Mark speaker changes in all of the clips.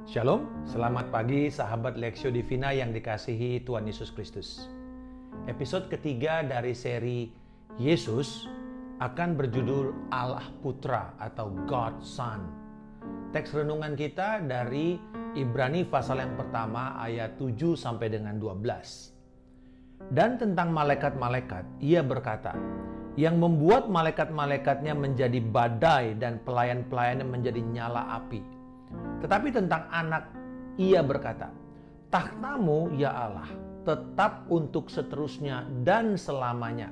Speaker 1: Shalom, selamat pagi sahabat Lexio Divina yang dikasihi Tuhan Yesus Kristus. Episode ketiga dari seri Yesus akan berjudul Allah Putra atau God Son. Teks renungan kita dari Ibrani pasal yang pertama ayat 7 sampai dengan 12. Dan tentang malaikat-malaikat, ia berkata, yang membuat malaikat-malaikatnya menjadi badai dan pelayan-pelayannya menjadi nyala api. Tetapi tentang anak, ia berkata, takhtamu ya Allah, tetap untuk seterusnya dan selamanya.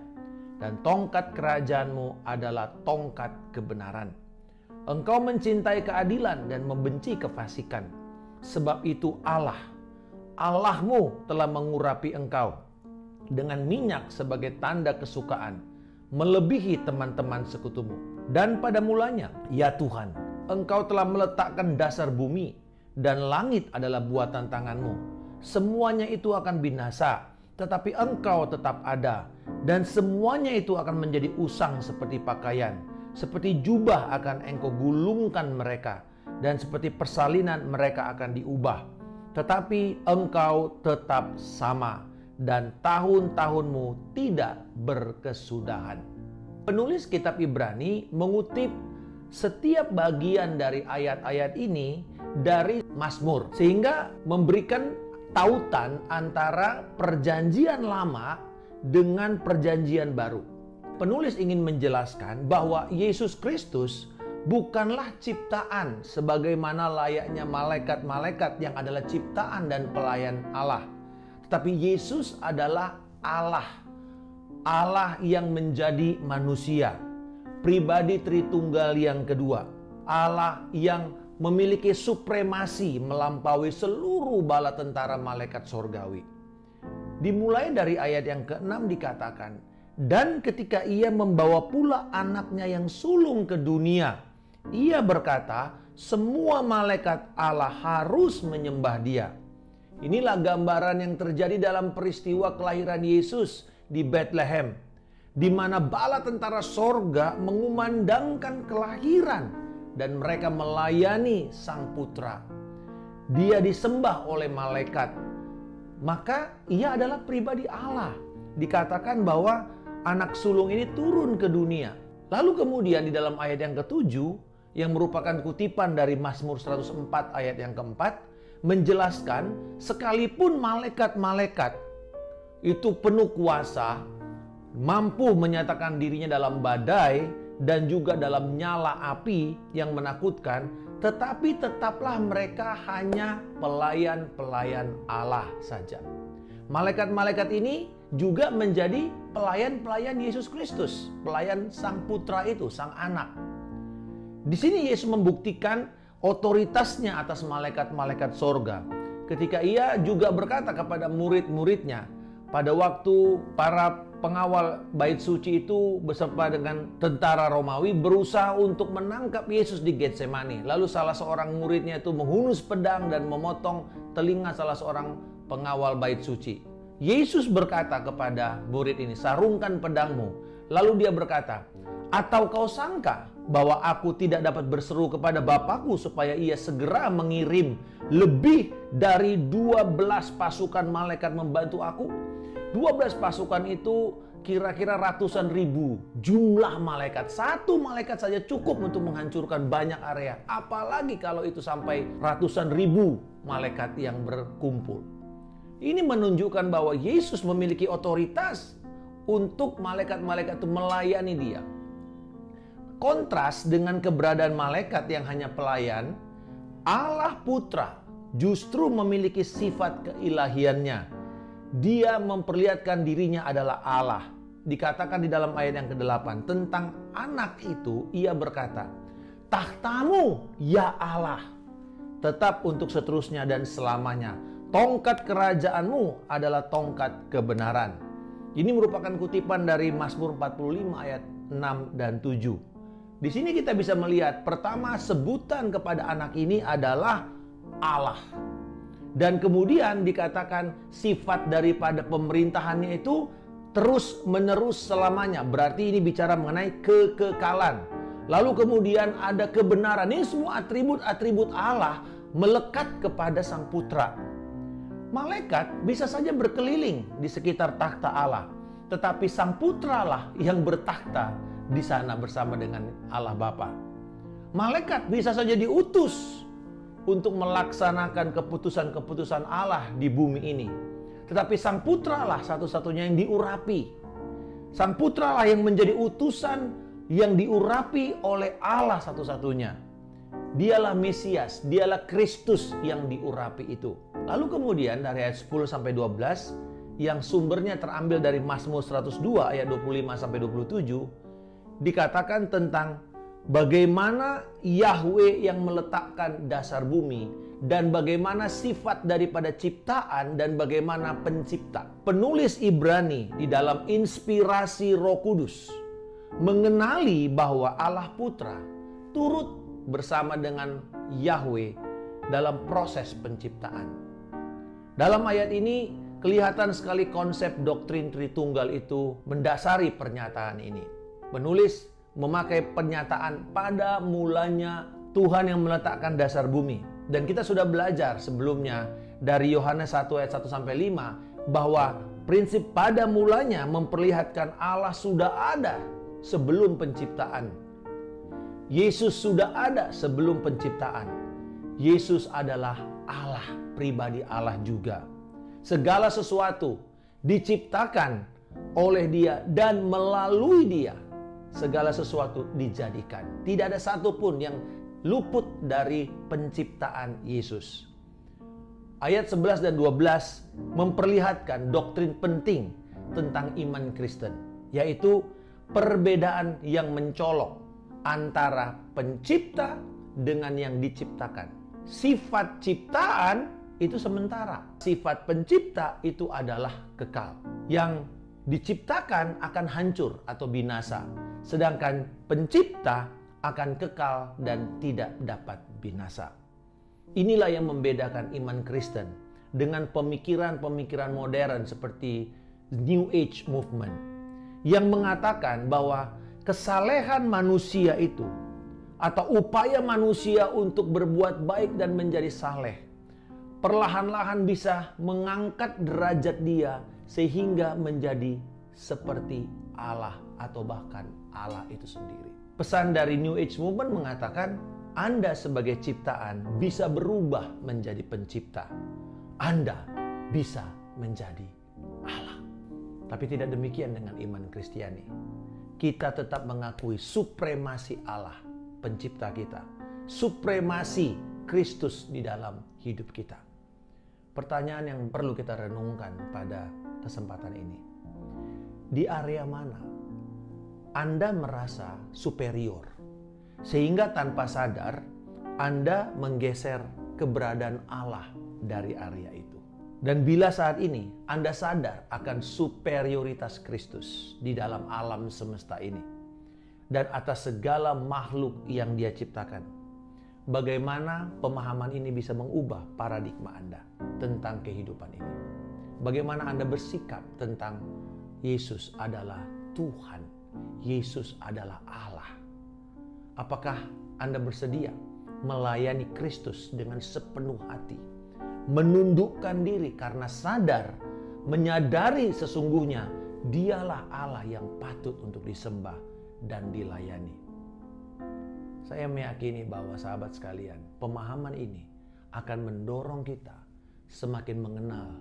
Speaker 1: Dan tongkat kerajaanmu adalah tongkat kebenaran. Engkau mencintai keadilan dan membenci kefasikan. Sebab itu Allahmu telah mengurapi engkau dengan minyak sebagai tanda kesukaan, melebihi teman-teman sekutumu. Dan pada mulanya, ya Tuhan, Engkau telah meletakkan dasar bumi, dan langit adalah buatan tanganmu. Semuanya itu akan binasa, tetapi engkau tetap ada. Dan semuanya itu akan menjadi usang seperti pakaian. Seperti jubah akan engkau gulungkan mereka, dan seperti persalinan mereka akan diubah. Tetapi engkau tetap sama, dan tahun-tahunmu tidak berkesudahan. Penulis kitab Ibrani mengutip setiap bagian dari ayat-ayat ini dari Mazmur, sehingga memberikan tautan antara perjanjian lama dengan perjanjian baru. Penulis ingin menjelaskan bahwa Yesus Kristus bukanlah ciptaan sebagaimana layaknya malaikat-malaikat yang adalah ciptaan dan pelayan Allah. Tetapi Yesus adalah Allah yang menjadi manusia, pribadi Tritunggal yang kedua, Allah yang memiliki supremasi melampaui seluruh bala tentara malaikat sorgawi. Dimulai dari ayat yang ke-6 dikatakan, dan ketika ia membawa pula anaknya yang sulung ke dunia, ia berkata, semua malaikat Allah harus menyembah dia. Inilah gambaran yang terjadi dalam peristiwa kelahiran Yesus di Bethlehem, di mana bala tentara sorga mengumandangkan kelahiran dan mereka melayani sang putra. Dia disembah oleh malaikat, maka ia adalah pribadi Allah. Dikatakan bahwa anak sulung ini turun ke dunia. Lalu kemudian di dalam ayat yang ke-7 yang merupakan kutipan dari Mazmur 104 ayat yang keempat menjelaskan sekalipun malaikat-malaikat itu penuh kuasa, mampu menyatakan dirinya dalam badai dan juga dalam nyala api yang menakutkan, tetapi tetaplah mereka hanya pelayan-pelayan Allah saja. Malaikat-malaikat ini juga menjadi pelayan-pelayan Yesus Kristus, pelayan sang putra itu, sang anak. Di sini Yesus membuktikan otoritasnya atas malaikat-malaikat sorga ketika ia juga berkata kepada murid-muridnya pada waktu para pengawal bait suci itu beserta dengan tentara Romawi berusaha untuk menangkap Yesus di Getsemani. Lalu salah seorang muridnya itu menghunus pedang dan memotong telinga salah seorang pengawal bait suci. Yesus berkata kepada murid ini, sarungkan pedangmu. Lalu dia berkata, atau kau sangka bahwa aku tidak dapat berseru kepada Bapakku supaya ia segera mengirim lebih dari 12 pasukan malaikat membantu aku? 12 pasukan itu kira-kira ratusan ribu jumlah malaikat. Satu malaikat saja cukup untuk menghancurkan banyak area. Apalagi kalau itu sampai ratusan ribu malaikat yang berkumpul. Ini menunjukkan bahwa Yesus memiliki otoritas untuk malaikat-malaikat itu melayani dia. Kontras dengan keberadaan malaikat yang hanya pelayan, Allah Putra justru memiliki sifat keilahiannya. Dia memperlihatkan dirinya adalah Allah. Dikatakan di dalam ayat yang ke-8 tentang anak itu, ia berkata, takhtamu ya Allah, tetap untuk seterusnya dan selamanya. Tongkat kerajaanmu adalah tongkat kebenaran. Ini merupakan kutipan dari Mazmur 45 ayat 6 dan 7. Di sini kita bisa melihat pertama sebutan kepada anak ini adalah Allah. Dan kemudian dikatakan sifat daripada pemerintahannya itu terus menerus selamanya. Berarti ini bicara mengenai kekekalan. Lalu kemudian ada kebenaran. Ini semua atribut-atribut Allah melekat kepada Sang Putra. Malaikat bisa saja berkeliling di sekitar takhta Allah, tetapi Sang Putra lah yang bertakhta di sana bersama dengan Allah Bapa. Malaikat bisa saja diutus untuk melaksanakan keputusan-keputusan Allah di bumi ini, tetapi Sang Putra lah satu-satunya yang diurapi. Sang Putra lah yang menjadi utusan yang diurapi oleh Allah satu-satunya. Dialah Mesias, dialah Kristus yang diurapi itu. Lalu kemudian dari ayat 10 sampai 12 yang sumbernya terambil dari Mazmur 102 ayat 25 sampai 27 dikatakan tentang bagaimana Yahweh yang meletakkan dasar bumi dan bagaimana sifat daripada ciptaan dan bagaimana pencipta. Penulis Ibrani di dalam inspirasi Roh Kudus mengenali bahwa Allah Putra turut bersama dengan Yahweh dalam proses penciptaan. Dalam ayat ini kelihatan sekali konsep doktrin Tritunggal itu mendasari pernyataan ini. Penulis memakai pernyataan pada mulanya Tuhan yang meletakkan dasar bumi. Dan kita sudah belajar sebelumnya dari Yohanes 1 ayat 1 sampai 5 bahwa prinsip pada mulanya memperlihatkan Allah sudah ada sebelum penciptaan. Yesus sudah ada sebelum penciptaan. Yesus adalah Allah, pribadi Allah juga. Segala sesuatu diciptakan oleh Dia dan melalui Dia. Segala sesuatu dijadikan. Tidak ada satupun yang luput dari penciptaan Yesus. Ayat 11 dan 12 memperlihatkan doktrin penting tentang iman Kristen, yaitu perbedaan yang mencolok antara pencipta dengan yang diciptakan. Sifat ciptaan itu sementara, sifat pencipta itu adalah kekal. Yang diciptakan akan hancur atau binasa, sedangkan pencipta akan kekal dan tidak dapat binasa. Inilah yang membedakan iman Kristen dengan pemikiran-pemikiran modern seperti New Age Movement yang mengatakan bahwa kesalehan manusia itu atau upaya manusia untuk berbuat baik dan menjadi saleh perlahan-lahan bisa mengangkat derajat dia sehingga menjadi seperti Allah atau bahkan Allah itu sendiri. Pesan dari New Age Movement mengatakan Anda sebagai ciptaan bisa berubah menjadi pencipta. Anda bisa menjadi Allah. Tapi tidak demikian dengan iman Kristiani. Kita tetap mengakui supremasi Allah, pencipta kita. Supremasi Kristus di dalam hidup kita. Pertanyaan yang perlu kita renungkan pada kesempatan ini. Di area mana Anda merasa superior sehingga tanpa sadar Anda menggeser keberadaan Allah dari area itu? Dan bila saat ini Anda sadar akan superioritas Kristus di dalam alam semesta ini dan atas segala makhluk yang Dia ciptakan, bagaimana pemahaman ini bisa mengubah paradigma Anda tentang kehidupan ini? Bagaimana Anda bersikap tentang Yesus adalah Tuhan, Yesus adalah Allah? Apakah Anda bersedia melayani Kristus dengan sepenuh hati, menundukkan diri karena sadar, menyadari sesungguhnya Dialah Allah yang patut untuk disembah dan dilayani? Saya meyakini bahwa sahabat sekalian, pemahaman ini akan mendorong kita semakin mengenal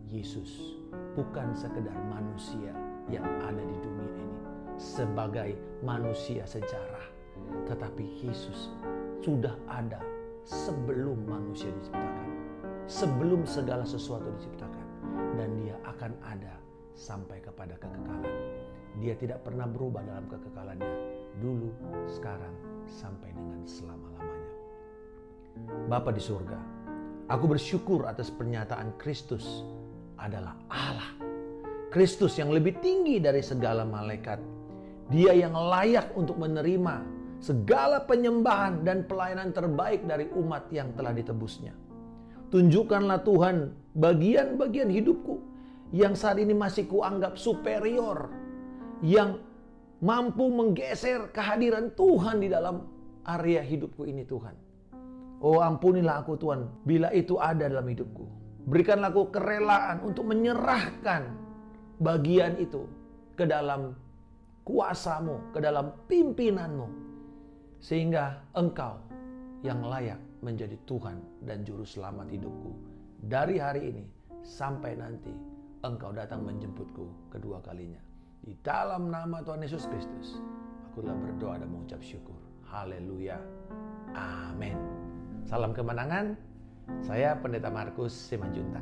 Speaker 1: Yesus, bukan sekedar manusia yang ada di dunia ini sebagai manusia sejarah, tetapi Yesus sudah ada sebelum manusia diciptakan, sebelum segala sesuatu diciptakan, dan Dia akan ada sampai kepada kekekalan. Dia tidak pernah berubah dalam kekekalannya, dulu, sekarang, sampai dengan selama-lamanya. Bapa di surga, aku bersyukur atas pernyataan Kristus adalah Allah. Kristus yang lebih tinggi dari segala malaikat. Dia yang layak untuk menerima segala penyembahan dan pelayanan terbaik dari umat yang telah ditebusnya. Tunjukkanlah Tuhan bagian-bagian hidupku yang saat ini masih kuanggap superior, yang mampu menggeser kehadiran Tuhan di dalam area hidupku ini Tuhan. Oh, ampunilah aku Tuhan bila itu ada dalam hidupku. Berikanlah aku kerelaan untuk menyerahkan bagian itu ke dalam kuasa-Mu, ke dalam pimpinan-Mu. Sehingga Engkau yang layak menjadi Tuhan dan Juru Selamat hidupku. Dari hari ini sampai nanti Engkau datang menjemputku kedua kalinya. Di dalam nama Tuhan Yesus Kristus, aku telah berdoa dan mengucap syukur. Haleluya. Amin. Salam kemenangan. Saya Pendeta Markus Simanjuntak.